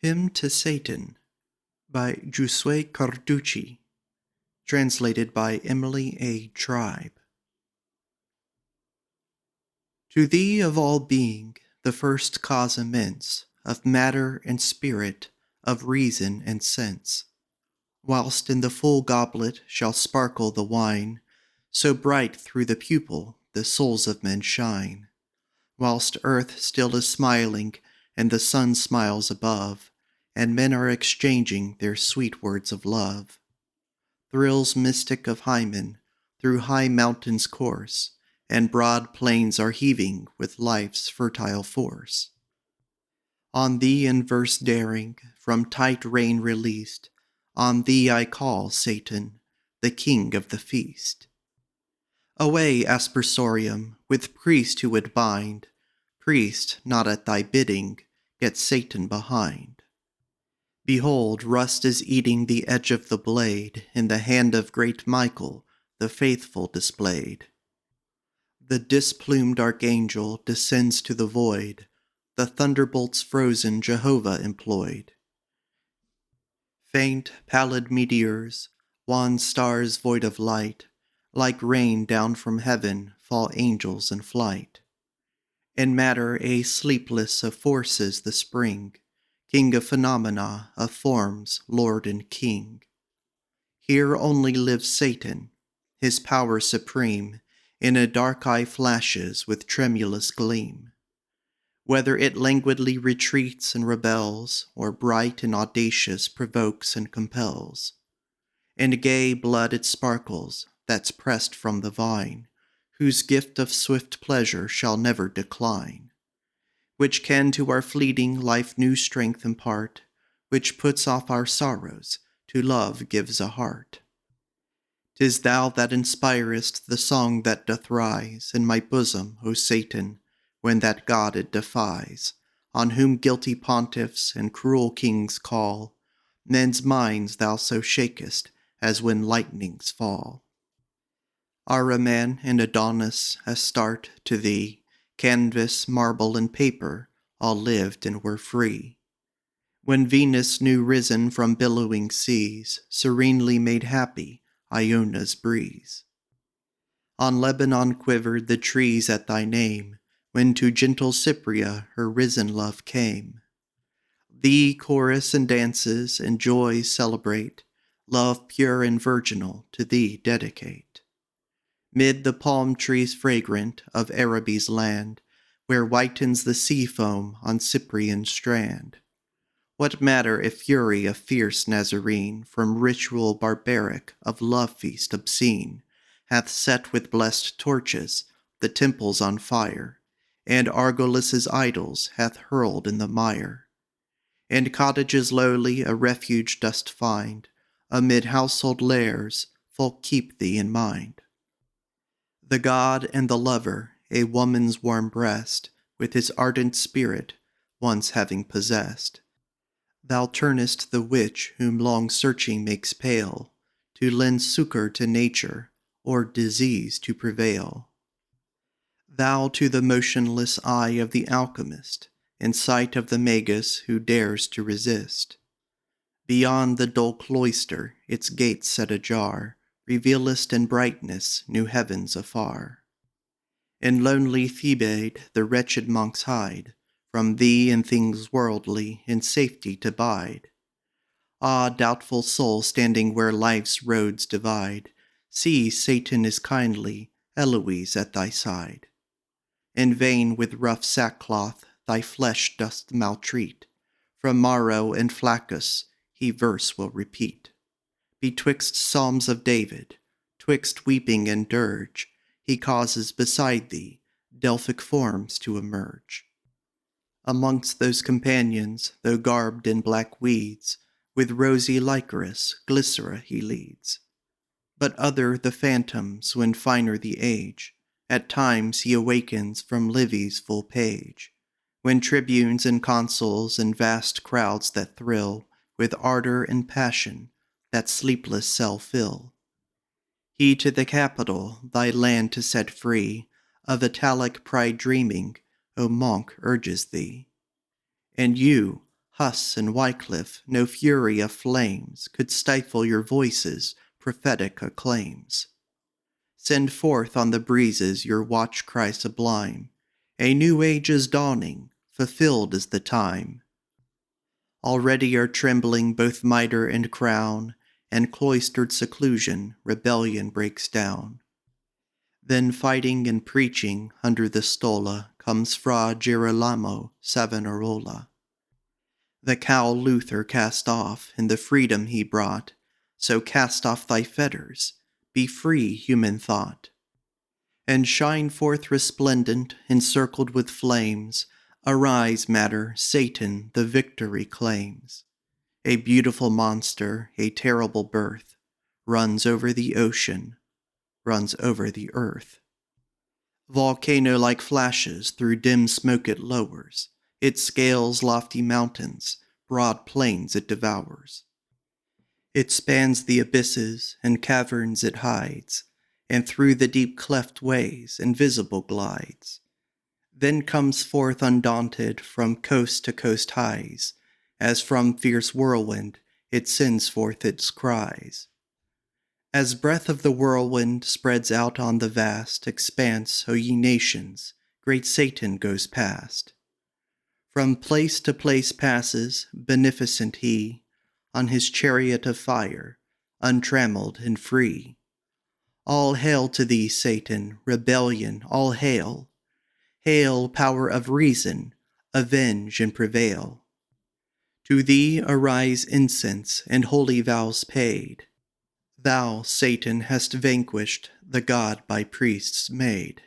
Hymn to Satan by Giosue Carducci, translated by Emily A. Tribe. To thee of all being, the first cause immense, of matter and spirit, of reason and sense, whilst in the full goblet shall sparkle the wine, so bright through the pupil the souls of men shine, whilst earth still is smiling and the sun smiles above, and men are exchanging their sweet words of love. Thrills mystic of Hymen through high mountains course, and broad plains are heaving with life's fertile force. On thee in verse daring, from tight rein released, on thee I call, Satan, the king of the feast. Away, aspersorium, with priest who would bind, priest, not at thy bidding, get Satan behind. Behold, rust is eating the edge of the blade, in the hand of great Michael, the faithful displayed. The displumed archangel descends to the void, the thunderbolts frozen Jehovah employed. Faint, pallid meteors, wan stars void of light, like rain down from heaven fall angels in flight. In matter a sleepless of forces the spring, king of phenomena, of forms, lord and king. Here only lives Satan, his power supreme, in a dark eye flashes with tremulous gleam. Whether it languidly retreats and rebels, or bright and audacious provokes and compels. In gay blood it sparkles, that's pressed from the vine, whose gift of swift pleasure shall never decline, which can to our fleeting life new strength impart, which puts off our sorrows, to love gives a heart. 'Tis thou that inspirest the song that doth rise in my bosom, O Satan, when that God it defies, on whom guilty pontiffs and cruel kings call, men's minds thou so shakest as when lightnings fall. Ahriman and Adonis, Astarte, to thee, canvas, marble, and paper, all lived and were free. When Venus, new risen from billowing seas, serenely made happy Iona's breeze. On Lebanon quivered the trees at thy name, when to gentle Cypria her risen love came. Thee chorus and dances and joys celebrate, love pure and virginal to thee dedicate. Mid the palm trees fragrant of Araby's land, where whitens the sea foam on Cyprian's strand. What matter if fury of fierce Nazarene from ritual barbaric of love feast obscene hath set with blessed torches the temples on fire, and Argolis' idols hath hurled in the mire. And cottages lowly a refuge dost find, amid household lairs folk keep thee in mind. The god and the lover, a woman's warm breast, with his ardent spirit once having possessed. Thou turnest the witch whom long searching makes pale, to lend succor to nature, or disease to prevail. Thou to the motionless eye of the alchemist, in sight of the magus who dares to resist. Beyond the dull cloister, its gates set ajar, revealest in brightness new heavens afar. In lonely Thebaid the wretched monks hide, from thee and things worldly in safety to bide. Ah, doubtful soul standing where life's roads divide, see Satan is kindly, Eloise at thy side. In vain with rough sackcloth thy flesh dost maltreat, from Maro and Flaccus he verse will repeat. Betwixt psalms of David, twixt weeping and dirge, he causes beside thee Delphic forms to emerge. Amongst those companions, though garbed in black weeds, with rosy Lycoris Glycera he leads. But other the phantoms when finer the age, at times he awakens from Livy's full page, when tribunes and consuls and vast crowds that thrill with ardor and passion that sleepless cell fill. He to the capital, thy land to set free, of Italic pride dreaming, O monk urges thee. And you, Huss and Wycliffe, no fury of flames could stifle your voices' prophetic acclaims. Send forth on the breezes your watch cry sublime. A new age is dawning, fulfilled is the time. Already are trembling both mitre and crown, and cloistered seclusion, rebellion breaks down. Then fighting and preaching under the stola comes Fra Girolamo Savonarola. The cowl Luther cast off in the freedom he brought, so cast off thy fetters, be free, human thought. And shine forth resplendent, encircled with flames. Arise, matter, Satan the victory claims. A beautiful monster, a terrible birth, runs over the ocean, runs over the earth. Volcano-like flashes through dim smoke it lowers. It scales lofty mountains, broad plains it devours. It spans the abysses and caverns it hides, and through the deep cleft ways invisible glides. Then comes forth undaunted from coast to coast highs, as from fierce whirlwind it sends forth its cries. As breath of the whirlwind spreads out on the vast expanse, O ye nations, great Satan goes past. From place to place passes, beneficent he, on his chariot of fire, untrammeled and free. All hail to thee, Satan, rebellion, all hail. Hail, power of reason, avenge and prevail. To thee arise incense and holy vows paid. Thou, Satan, hast vanquished the God by priests made.